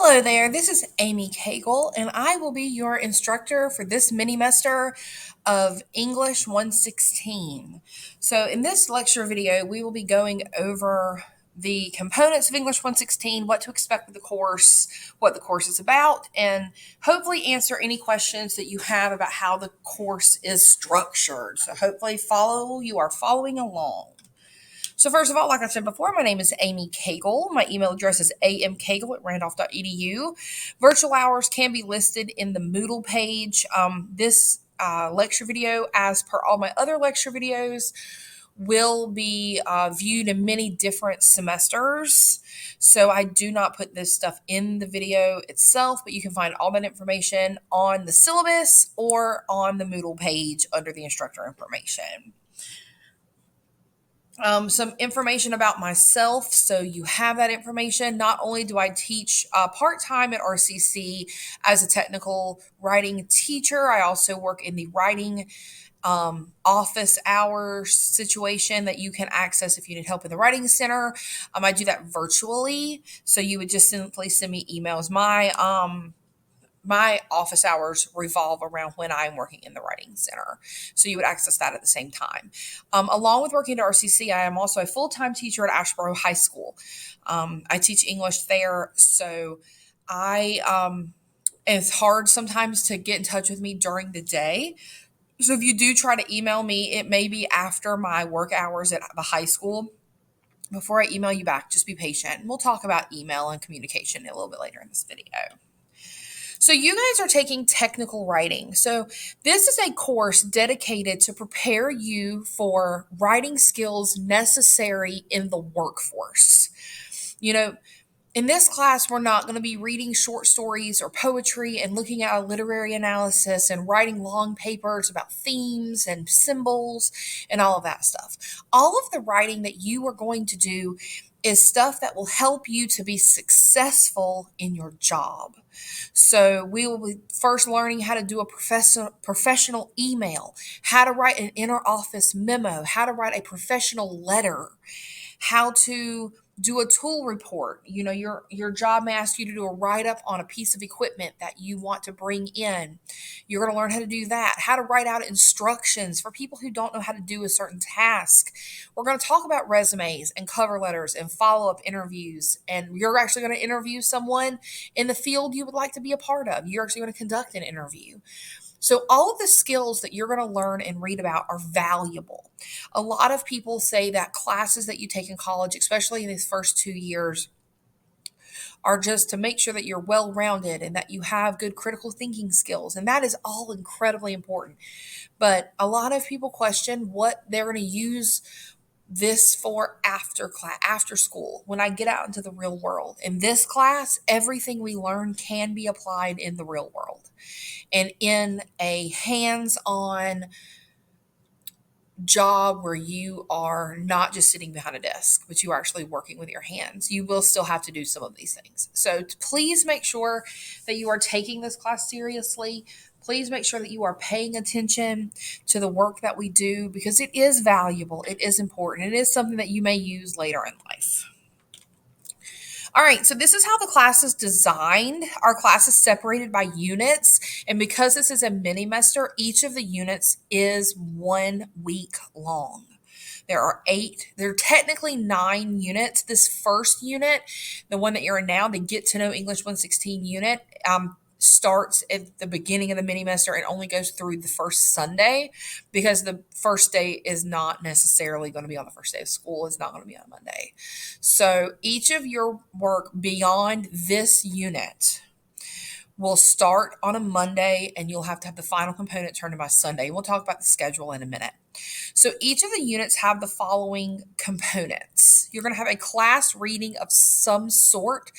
Hello there, this is Amy Cagle, and I will be your instructor for this mini-mester of English 116. So in this lecture video, we will be going over the components of English 116, what to expect with the course, what the course is about, and hopefully answer any questions that you have about how the course is structured. So hopefully you are following along. So first of all, like I said before, my name is Amy Cagle. My email address is amcagle@randolph.edu. Virtual hours can be listed in the Moodle page. This lecture video, as per all my other lecture videos, will be viewed in many different semesters. So I do not put this stuff in the video itself, but you can find all that information on the syllabus or on the Moodle page under the instructor information. Some information about myself, so you have that information. Not only do I teach part-time at RCC as a technical writing teacher, I also work in the writing office hours situation that you can access if you need help in the writing center. I do that virtually, so you would just simply send me emails. My office hours revolve around when I'm working in the writing center. So you would access that at the same time. Along with working at RCC, I am also a full-time teacher at Asheboro High School. I teach English there. So it's hard sometimes to get in touch with me during the day. So if you do try to email me, it may be after my work hours at the high school. Before I email you back, just be patient. We'll talk about email and communication a little bit later in this video. So you guys are taking technical writing. So this is a course dedicated to prepare you for writing skills necessary in the workforce. In this class, we're not going to be reading short stories or poetry and looking at a literary analysis and writing long papers about themes and symbols and all of that stuff. All of the writing that you are going to do is stuff that will help you to be successful in your job. So we will be first learning how to do a professional email, how to write an inter-office memo, how to write a professional letter, how to do a tool report. Your job may ask you to do a write-up on a piece of equipment that you want to bring in. You're going to learn how to do that, how to write out instructions for people who don't know how to do a certain task. We're going to talk about resumes and cover letters and follow-up interviews, and you're actually going to interview someone in the field you would like to be a part of. You're actually going to conduct an interview. So all of the skills that you're going to learn and read about are valuable. A lot of people say that classes that you take in college, especially in these first 2 years, are just to make sure that you're well-rounded and that you have good critical thinking skills. And that is all incredibly important. But a lot of people question what they're going to use this for after school, when I get out into the real world. In this class, everything we learn can be applied in the real world and in a hands-on job where you are not just sitting behind a desk, but you are actually working with your hands. You will still have to do some of these things. So please make sure that you are taking this class seriously. Please make sure that you are paying attention to the work that we do, because it is valuable. It is important. It is something that you may use later in life. All right, so this is how the class is designed. Our class is separated by units, and because this is a mini-mester, each of the units is 1 week long. There are technically 9 units. This first unit, the one that you're in now, the Get to Know English 116 unit, starts at the beginning of the mini-mester and only goes through the first Sunday, because the first day is not necessarily going to be on the first day of school. It's not going to be on Monday. So each of your work beyond this unit will start on a Monday, and you'll have to have the final component turned in by Sunday. We'll talk about the schedule in a minute. So each of the units have the following components. You're going to have a class reading of some sort.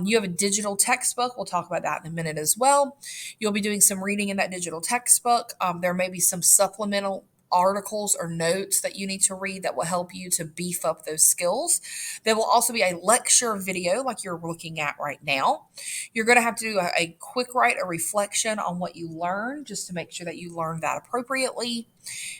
You have a digital textbook. We'll talk about that in a minute as well. You'll be doing some reading in that digital textbook. There may be some supplemental articles or notes that you need to read that will help you to beef up those skills. There will also be a lecture video like you're looking at right now. You're going to have to do a quick write, a reflection on what you learned just to make sure that you learned that appropriately.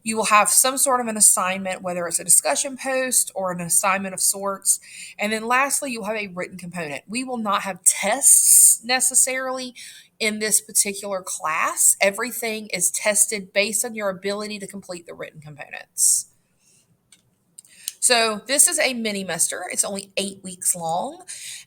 You will have some sort of an assignment, whether it's a discussion post or an assignment of sorts. And then lastly, you'll have a written component. We will not have tests necessarily in this particular class. Everything is tested based on your ability to complete the written components. So this is a Minimester. It's only 8 weeks long,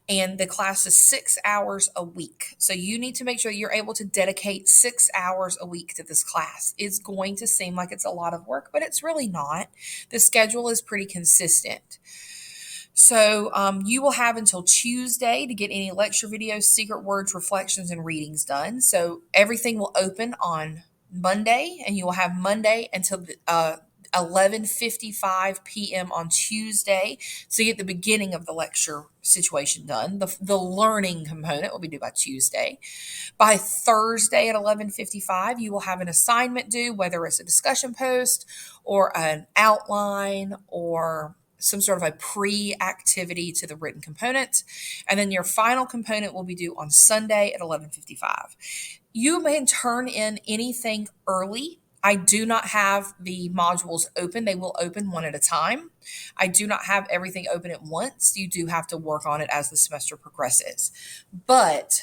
and the class is 6 hours a week. So you need to make sure you're able to dedicate 6 hours a week to this class. It's going to seem like it's a lot of work, but it's really not. The schedule is pretty consistent. So you will have until Tuesday to get any lecture videos, secret words, reflections, and readings done. So everything will open on Monday, and you will have Monday until 11:55 p.m. on Tuesday to get the beginning of the lecture situation done. The learning component will be due by Tuesday. By Thursday at 11:55, you will have an assignment due, whether it's a discussion post or an outline or some sort of a pre-activity to the written component. And then your final component will be due on Sunday at 11:55. You may turn in anything early. I do not have the modules open. They will open one at a time. I do not have everything open at once. You do have to work on it as the semester progresses. But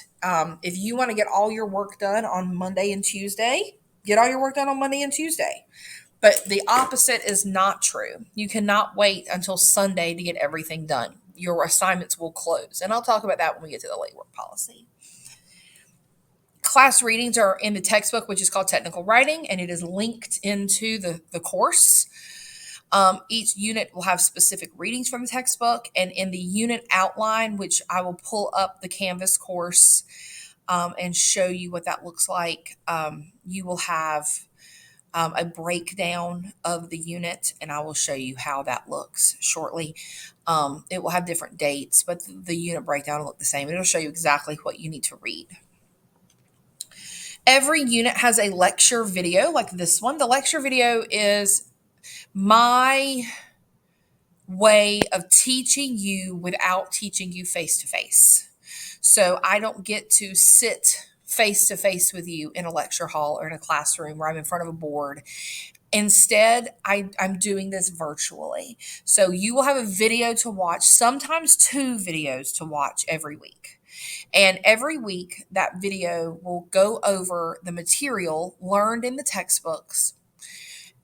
if you want to get all your work done on Monday and Tuesday, get all your work done on Monday and Tuesday. But the opposite is not true. You cannot wait until Sunday to get everything done. Your assignments will close. And I'll talk about that when we get to the late work policy. Class readings are in the textbook, which is called Technical Writing, and it is linked into the course. Each unit will have specific readings from the textbook, and in the unit outline, which I will pull up the Canvas course and show you what that looks like, you will have a breakdown of the unit, and I will show you how that looks shortly. It will have different dates, but the unit breakdown will look the same. It'll show you exactly what you need to read. Every unit has a lecture video like this one. The lecture video is my way of teaching you without teaching you face to face. So I don't get to sit face to face with you in a lecture hall or in a classroom where I'm in front of a board. Instead, I'm doing this virtually. So you will have a video to watch, sometimes 2 videos to watch every week. And every week, that video will go over the material learned in the textbooks,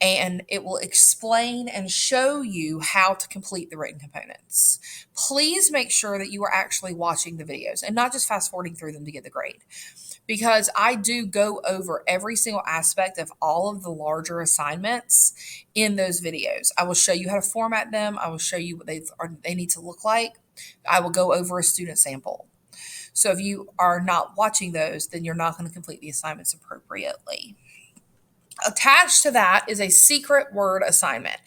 and it will explain and show you how to complete the written components. Please make sure that you are actually watching the videos and not just fast forwarding through them to get the grade, because I do go over every single aspect of all of the larger assignments in those videos. I will show you how to format them. I will show you what they need to look like. I will go over a student sample. So if you are not watching those, then you're not going to complete the assignments appropriately. Attached to that is a secret word assignment.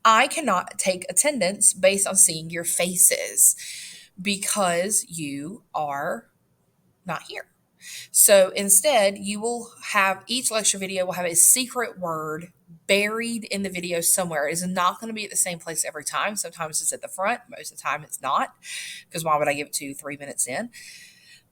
I cannot take attendance based on seeing your faces because you are not here. So instead, you will have each lecture video will have a secret word buried in the video somewhere. It is not going to be at the same place every time. Sometimes it's at the front. Most of the time it's not, because why would I give it to you 3 minutes in?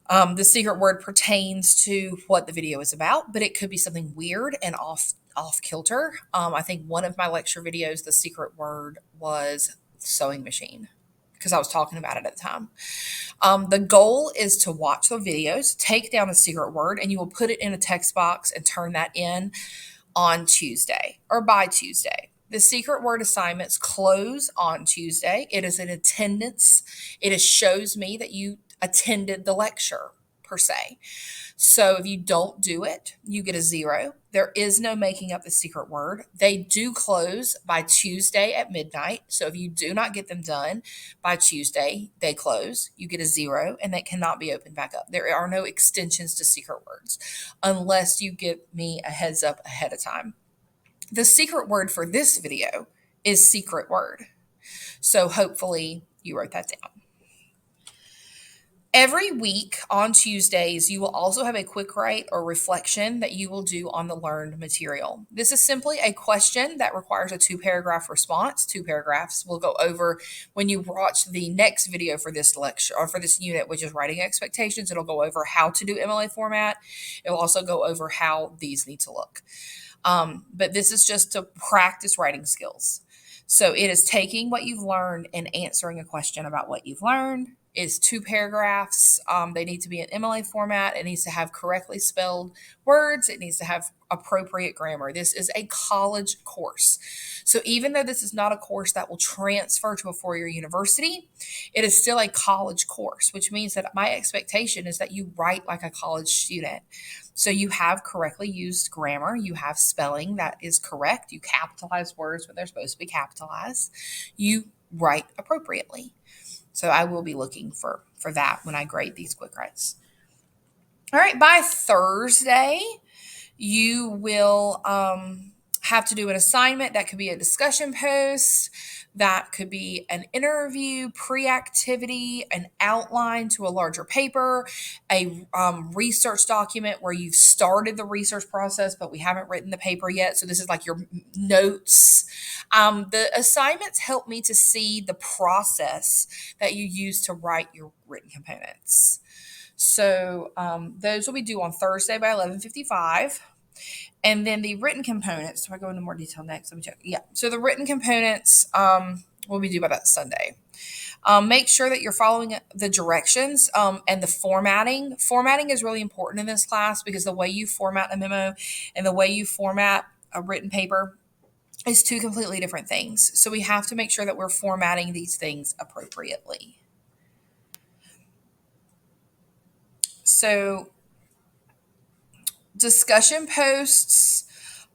The secret word pertains to what the video is about, but it could be something weird and off kilter. I think one of my lecture videos, the secret word was sewing machine, because I was talking about it at the time. The goal is to watch the videos, take down a secret word, and you will put it in a text box and turn that in on Tuesday or by Tuesday. The secret word assignments close on Tuesday. It is an attendance. It shows me that you attended the lecture per se. So if you don't do it, you get a 0. There is no making up the secret word. They do close by Tuesday at midnight. So if you do not get them done by Tuesday, they close. You get a 0, and they cannot be opened back up. There are no extensions to secret words unless you give me a heads up ahead of time. The secret word for this video is secret word. So hopefully you wrote that down. Every week on Tuesdays, you will also have a quick write or reflection that you will do on the learned material. This is simply a question that requires a 2 paragraph response. 2 paragraphs. We'll go over when you watch the next video for this lecture or for this unit, which is writing expectations. It'll go over how to do MLA format. It will also go over how these need to look. But this is just to practice writing skills. So it is taking what you've learned and answering a question about what you've learned. Is 2 paragraphs. They need to be in MLA format. It needs to have correctly spelled words. It needs to have appropriate grammar. This is a college course. So even though this is not a course that will transfer to a four-year university, it is still a college course, which means that my expectation is that you write like a college student. So you have correctly used grammar, you have spelling that is correct, you capitalize words when they're supposed to be capitalized, you write appropriately. So I will be looking for that when I grade these quick writes. All right, by Thursday, you will have to do an assignment. That could be a discussion post, that could be an interview, pre-activity, an outline to a larger paper, a research document where you've started the research process, but we haven't written the paper yet. So this is like your notes. The assignments help me to see the process that you use to write your written components. So those will be due on Thursday by 11:55. And then the written components, do I go into more detail next? Let me check. Yeah. So the written components will be due by that Sunday. Make sure that you're following the directions and the formatting. Formatting is really important in this class because the way you format a memo and the way you format a written paper is two completely different things. So we have to make sure that we're formatting these things appropriately. So discussion posts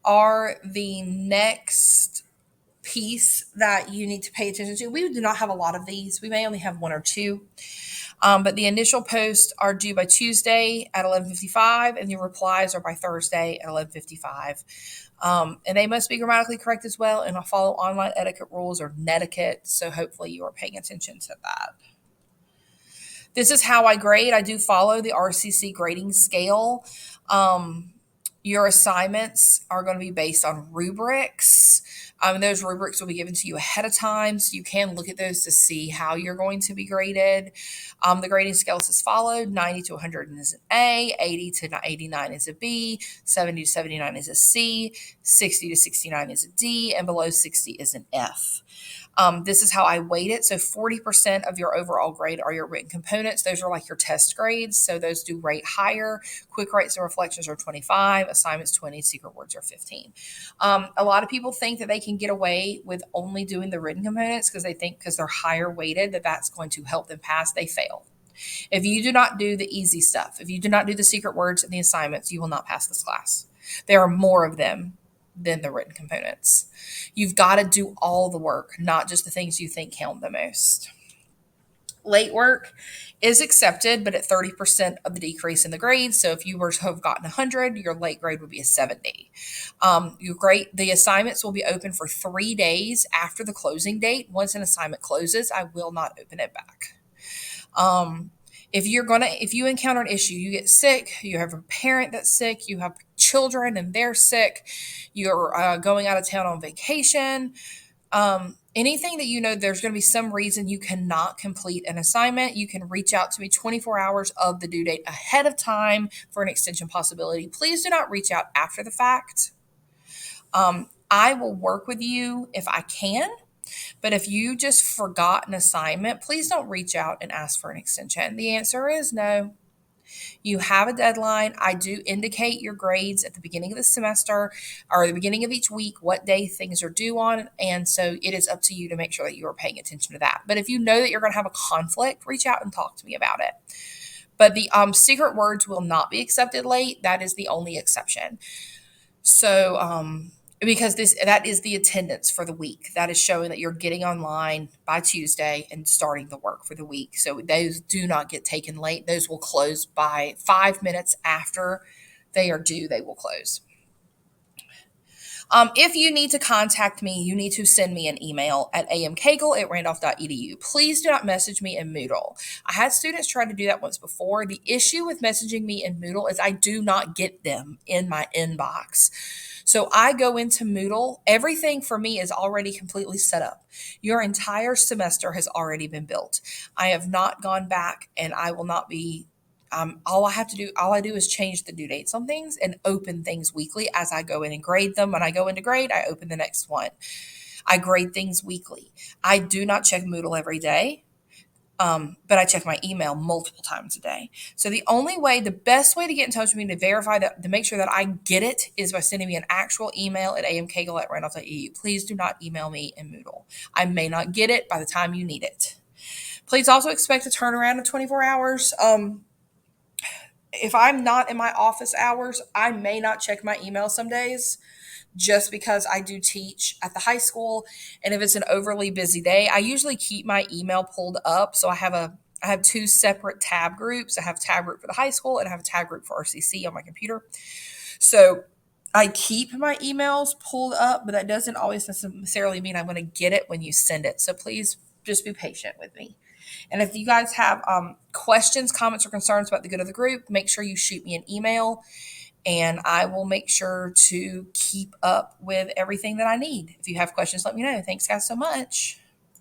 are the next piece that you need to pay attention to. We do not have a lot of these. We may only have one or two. But the initial posts are due by Tuesday at 11:55, and your replies are by Thursday at 11:55. And they must be grammatically correct as well and follow online etiquette rules or netiquette. So hopefully you are paying attention to that. This is how I grade. I do follow the RCC grading scale. Your assignments are going to be based on rubrics. Those rubrics will be given to you ahead of time, so you can look at those to see how you're going to be graded. The grading scale is as followed: 90 to 100 is an A, 80 to 89 is a B, 70 to 79 is a C, 60 to 69 is a D, and below 60 is an F. This is how I weight it. So 40% of your overall grade are your written components. Those are like your test grades. So those do rate higher. Quick writes and reflections are 25, assignments 20, secret words are 15. A lot of people think that they can get away with only doing the written components because they think because they're higher weighted that that's going to help them pass. They fail. If you do not do the easy stuff, if you do not do the secret words and the assignments, you will not pass this class. There are more of them than the written components. You've got to do all the work, not just the things you think count the most. Late work is accepted, but at 30% of the decrease in the grade. So if you were to have gotten 100, your late grade would be a 70. The assignments will be open for 3 days after the closing date. Once an assignment closes, I will not open it back. If you encounter an issue, you get sick, you have a parent that's sick, you have children and they're sick, you're going out of town on vacation, anything that you know there's going to be some reason you cannot complete an assignment, you can reach out to me 24 hours of the due date ahead of time for an extension possibility. Please do not reach out after the fact. I will work with you if I can. But if you just forgot an assignment, please don't reach out and ask for an extension. The answer is no. You have a deadline. I do indicate your grades at the beginning of the semester or the beginning of each week, what day things are due on. And so it is up to you to make sure that you are paying attention to that. But if you know that you're going to have a conflict, reach out and talk to me about it. But the secret words will not be accepted late. That is the only exception. So, because that is the attendance for the week. That is showing that you're getting online by Tuesday and starting the work for the week. So those do not get taken late. Those will close by 5 minutes after they are due. They will close. If you need to contact me, you need to send me an email at amkagel@randolph.edu. Please do not message me in Moodle. I had students try to do that once before. The issue with messaging me in Moodle is I do not get them in my inbox. So I go into Moodle. Everything for me is already completely set up. Your entire semester has already been built. I have not gone back and I will not be all I do is change the due dates on things and open things weekly as I go in and grade them. When I go into grade, I open the next one. I grade things weekly. I do not check Moodle every day, but I check my email multiple times a day. So the best way to get in touch with me to verify that, to make sure that I get it, is by sending me an actual email at amkagel@randolph.edu. Please do not email me in Moodle. I may not get it by the time you need it. Please also expect a turnaround of 24 hours. If I'm not in my office hours, I may not check my email some days just because I do teach at the high school. And if it's an overly busy day, I usually keep my email pulled up. So I have two separate tab groups. I have a tab group for the high school and I have a tab group for RCC on my computer. So I keep my emails pulled up, but that doesn't always necessarily mean I'm going to get it when you send it. So please just be patient with me. And if you guys have questions, comments, or concerns about the good of the group, make sure you shoot me an email and I will make sure to keep up with everything that I need. If you have questions, let me know. Thanks, guys, so much.